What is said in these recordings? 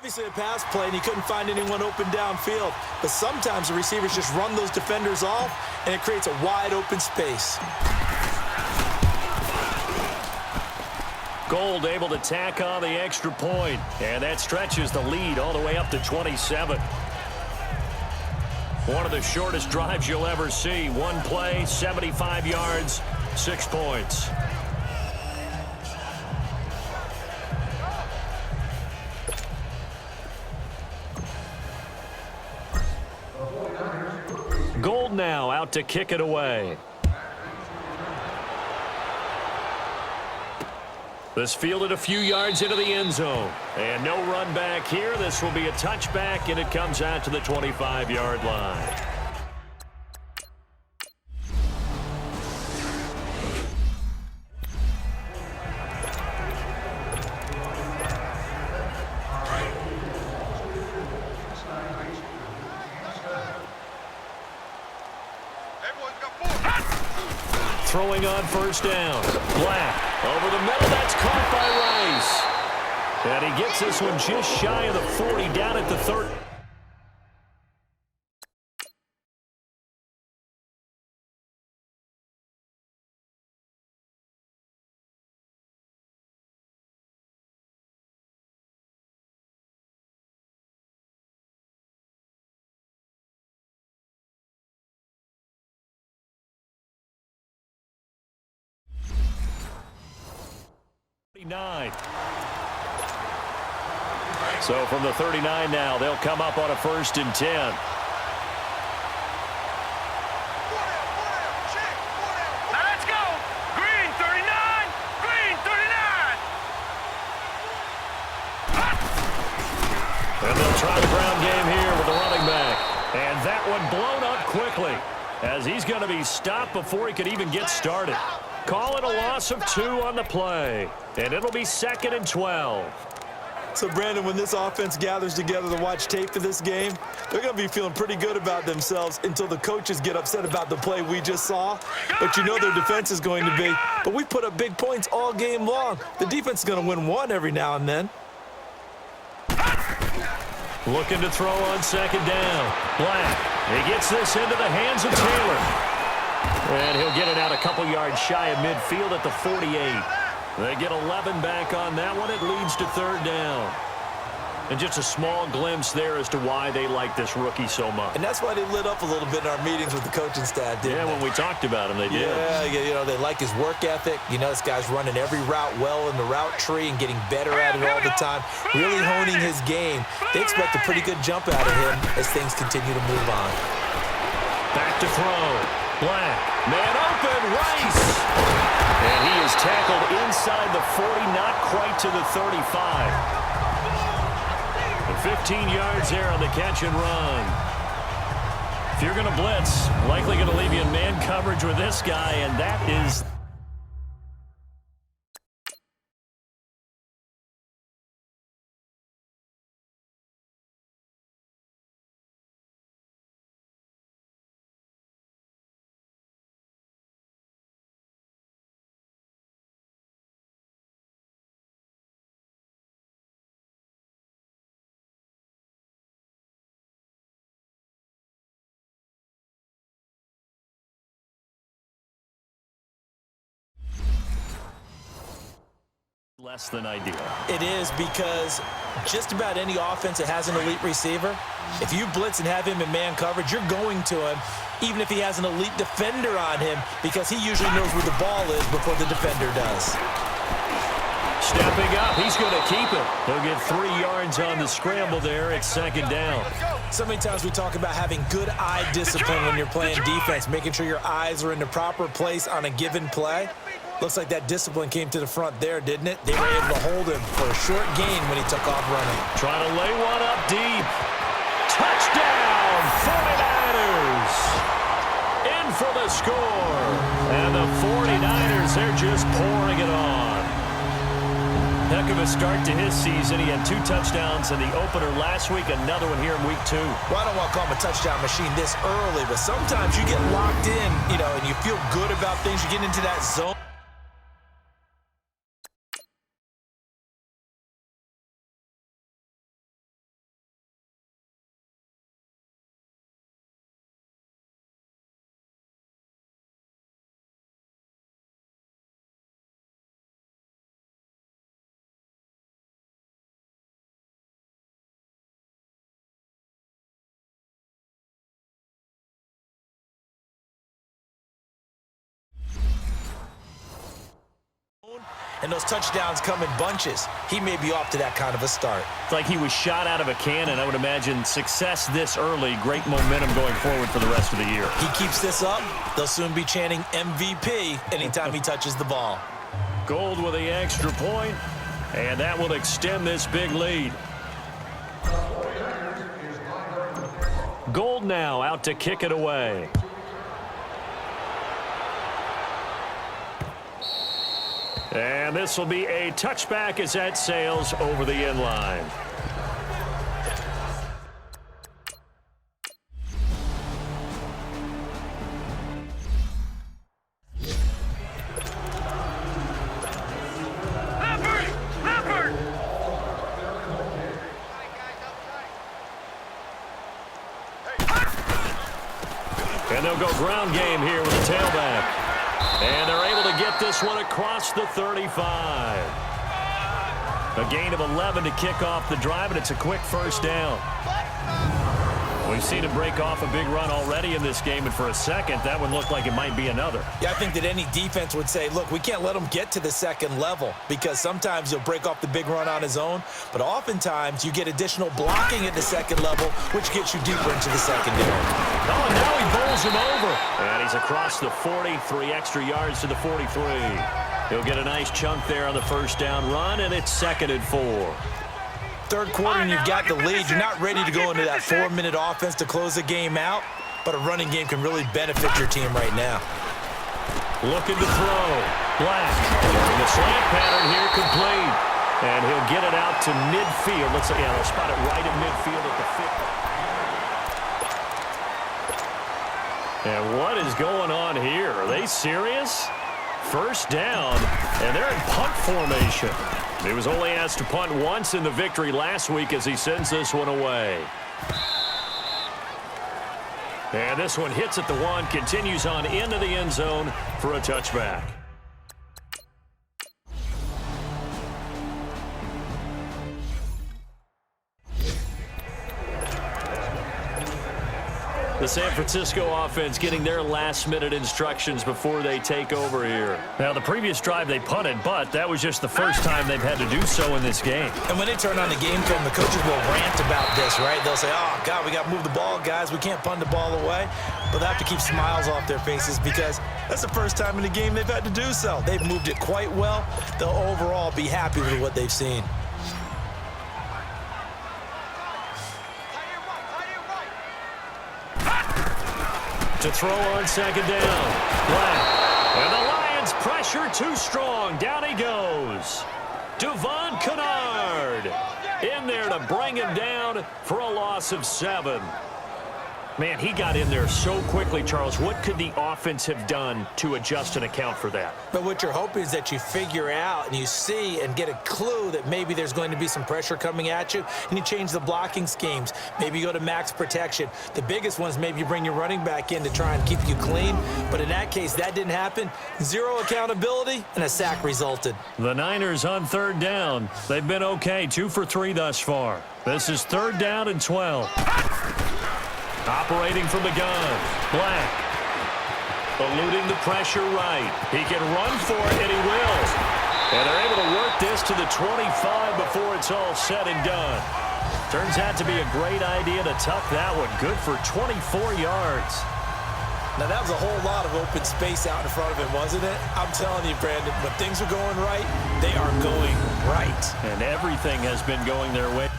Obviously a pass play, and he couldn't find anyone open downfield. But sometimes the receivers just run those defenders off, and it creates a wide open space. Gold able to tack on the extra point, and that stretches the lead all the way up to 27. One of the shortest drives you'll ever see. One play, 75 yards, 6 points. Gold now out to kick it away. This fielded a few yards into the end zone. And no run back here. This will be a touchback, and it comes out to the 25-yard line. Throwing on first down. Black over the middle. That's caught by Rice. And he gets this one just shy of the 40, down at the 30. So from the 39 now, they'll come up on a 1st and 10. Now let's go. Green 39. Green 39. And they'll try the ground game here with the running back. And that one blown up quickly as he's going to be stopped before he could even get started. Call it a loss of 2 on the play. And it'll be 2nd and 12. So, Brandon, when this offense gathers together to watch tape for this game, they're going to be feeling pretty good about themselves until the coaches get upset about the play we just saw. But you know their defense is going to be. But we put up big points all game long. The defense is going to win one every now and then. Looking to throw on 2nd down. Black. He gets this into the hands of Taylor. And he'll get it out a couple yards shy of midfield at the 48. They get 11 back on that one. It leads to 3rd down. And just a small glimpse there as to why they like this rookie so much. And that's why they lit up a little bit in our meetings with the coaching staff, didn't they? When we talked about him, they did. Yeah, you know, they like his work ethic. You know, this guy's running every route well in the route tree and getting better at it all the time, really honing his game. They expect a pretty good jump out of him as things continue to move on. Back to throw. Black. Man open. Rice. And he is tackled inside the 40, not quite to the 35. And 15 yards there on the catch and run. If you're going to blitz, likely going to leave you in man coverage with this guy, and that is... less than ideal. It is, because just about any offense that has an elite receiver, if you blitz and have him in man coverage, you're going to him, even if he has an elite defender on him, because he usually knows where the ball is before the defender does. Stepping up, he's going to keep it. He'll get 3 yards on the scramble there at 2nd down. So many times we talk about having good eye discipline when you're playing defense, making sure your eyes are in the proper place on a given play. Looks like that discipline came to the front there, didn't it? They were able to hold him for a short gain when he took off running. Trying to lay one up deep. Touchdown, 49ers. In for the score. And the 49ers, they're just pouring it on. Heck of a start to his season. He had 2 touchdowns in the opener last week, another one here in week 2. Well, I don't want to call him a touchdown machine this early, but sometimes you get locked in, you know, and you feel good about things. You get into that zone. and those touchdowns come in bunches. He may be off to that kind of a start. It's like he was shot out of a cannon. I would imagine success this early, great momentum going forward for the rest of the year. He keeps this up, they'll soon be chanting MVP anytime he touches the ball. Gold with the extra point, and that will extend this big lead. Gold now out to kick it away. And this will be a touchback as that sails over the end line. And they'll go ground game here with the tailback. And they're able to get this one across the 35. A gain of 11 to kick off the drive, and it's a quick first down. We've seen him break off a big run already in this game, and for a second, that one looked like it might be another. Yeah, I think that any defense would say, look, we can't let him get to the second level because sometimes he'll break off the big run on his own, but oftentimes you get additional blocking at the second level, which gets you deeper into the secondary. Oh, now he bowls him over. And he's across the 40, 3 extra yards to the 43. He'll get a nice chunk there on the first down run, and it's 2nd and 4. Third quarter and you've got the lead. You're not ready to go into that 4-minute offense to close the game out, but a running game can really benefit your team right now. Looking to throw. Black. And the slant pattern here complete. And he'll get it out to midfield. Let's say, they'll spot it right in midfield at the 50. And what is going on here? Are they serious? First down, and they're in punt formation. He was only asked to punt once in the victory last week as he sends this one away. And this one hits at the 1, continues on into the end zone for a touchback. The San Francisco offense getting their last-minute instructions before they take over here. Now, the previous drive they punted, but that was just the first time they've had to do so in this game. And when they turn on the game film, the coaches will rant about this, right? They'll say, oh, God, we got to move the ball, guys. We can't punt the ball away. But they have to keep smiles off their faces because that's the first time in the game they've had to do so. They've moved it quite well. They'll overall be happy with what they've seen. To throw on second down. Black. And the Lions pressure too strong. Down he goes. Devon Kennard in there to bring him down for a loss of 7. Man, he got in there so quickly, Charles. What could the offense have done to adjust and account for that? But what you're hoping is that you figure out and you see and get a clue that maybe there's going to be some pressure coming at you, and you change the blocking schemes. Maybe you go to max protection. The biggest one is maybe you bring your running back in to try and keep you clean. But in that case, that didn't happen. 0 accountability, and a sack resulted. The Niners on third down. They've been okay, 2 for 3 thus far. This is 3rd down and 12. Operating from the gun. Black. Eluding the pressure right. He can run for it, and he will. And they're able to work this to the 25 before it's all said and done. Turns out to be a great idea to tuck that one. Good for 24 yards. Now, that was a whole lot of open space out in front of him, wasn't it? I'm telling you, Brandon, when things are going right, they are going right. And everything has been going their way.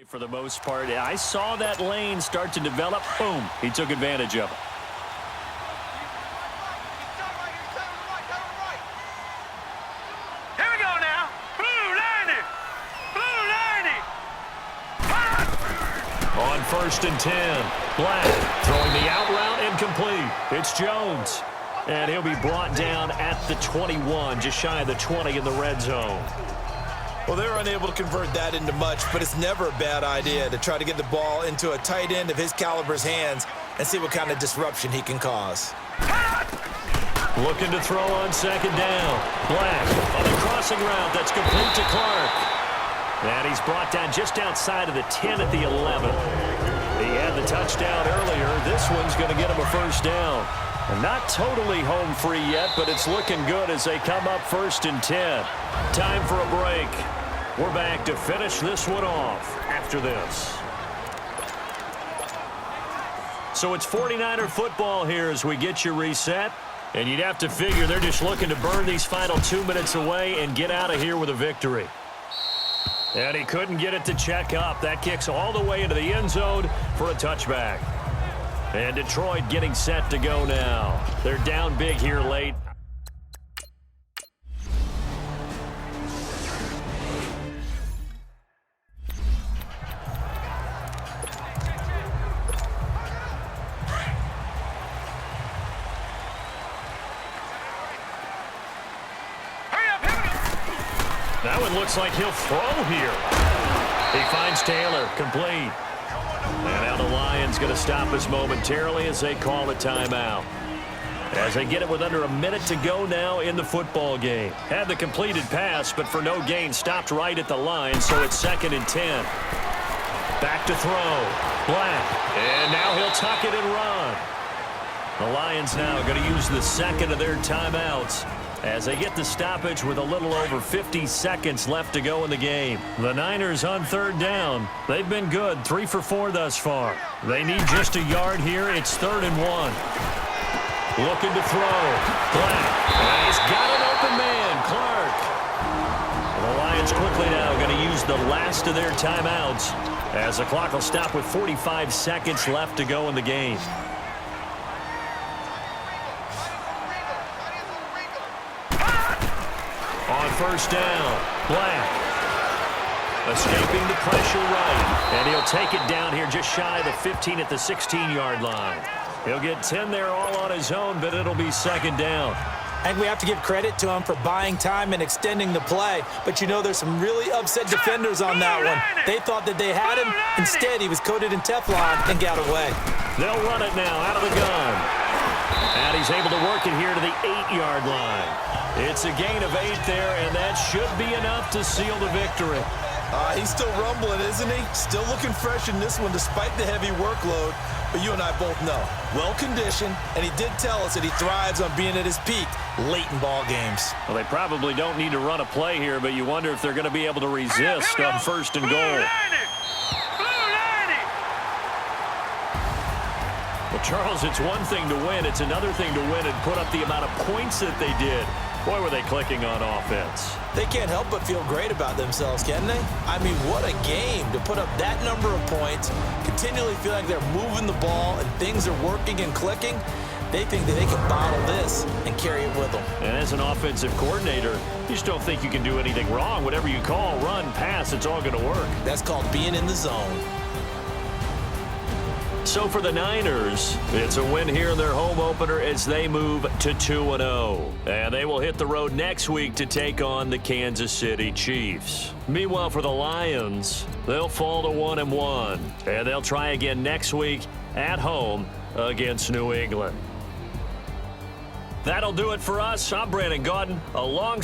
For the most part, I saw that lane start to develop. Boom. He took advantage of it. Here we go now. Blue 90. Blue 90. On first and 10. Black throwing the out route incomplete. It's Jones. And he'll be brought down at the 21, just shy of the 20 in the red zone. Well, they were unable to convert that into much, but it's never a bad idea to try to get the ball into a tight end of his caliber's hands and see what kind of disruption he can cause. Looking to throw on second down. Black on the crossing route. That's complete to Clark. And he's brought down just outside of the 10 at the 11. He had the touchdown earlier. This one's going to get him a first down. And not totally home free yet, but it's looking good as they come up first and 10. Time for a break. We're back to finish this one off after this. So it's 49er football here as we get you reset. And you'd have to figure they're just looking to burn these final 2 minutes away and get out of here with a victory. And he couldn't get it to check up. That kicks all the way into the end zone for a touchback. And Detroit getting set to go now. They're down big here late. That one looks like he'll throw here. He finds Taylor, complete. And now the Lions going to stop us momentarily as they call a timeout. As they get it with under a minute to go now in the football game. Had the completed pass, but for no gain, stopped right at the line, so it's 2nd and 10. Back to throw. Black. And now he'll tuck it and run. The Lions now going to use the second of their timeouts as they get the stoppage with a little over 50 seconds left to go in the game. The Niners on third down. They've been good, 3 for 4 thus far. They need just a yard here. It's 3rd and 1. Looking to throw. Black. And he's got an open man, Clark. The Lions quickly now going to use the last of their timeouts as the clock will stop with 45 seconds left to go in the game. On first down, Black escaping the pressure right, and he'll take it down here just shy of the 15 at the 16-yard line. He'll get 10 there all on his own, but it'll be 2nd down. I think we have to give credit to him for buying time and extending the play, but you know there's some really upset defenders on that one. They thought that they had him. Instead, he was coated in Teflon and got away. They'll run it now out of the gun. And he's able to work it here to the 8-yard line. It's a gain of 8 there, and that should be enough to seal the victory. He's still rumbling, isn't he? Still looking fresh in this one despite the heavy workload. But you and I both know, well-conditioned, and he did tell us that he thrives on being at his peak late in ball games. Well, they probably don't need to run a play here, but you wonder if they're going to be able to resist on 1st and goal. Well, Charles, it's one thing to win. It's another thing to win and put up the amount of points that they did. Boy, were they clicking on offense. They can't help but feel great about themselves, can they? I mean, what a game to put up that number of points, continually feel like they're moving the ball and things are working and clicking. They think that they can bottle this and carry it with them. And as an offensive coordinator, you just don't think you can do anything wrong. Whatever you call, run, pass, it's all going to work. That's called being in the zone. So for the Niners, it's a win here in their home opener as they move to 2-0. And they will hit the road next week to take on the Kansas City Chiefs. Meanwhile, for the Lions, they'll fall to 1-1. And they'll try again next week at home against New England. That'll do it for us. I'm Brandon Gaudin, along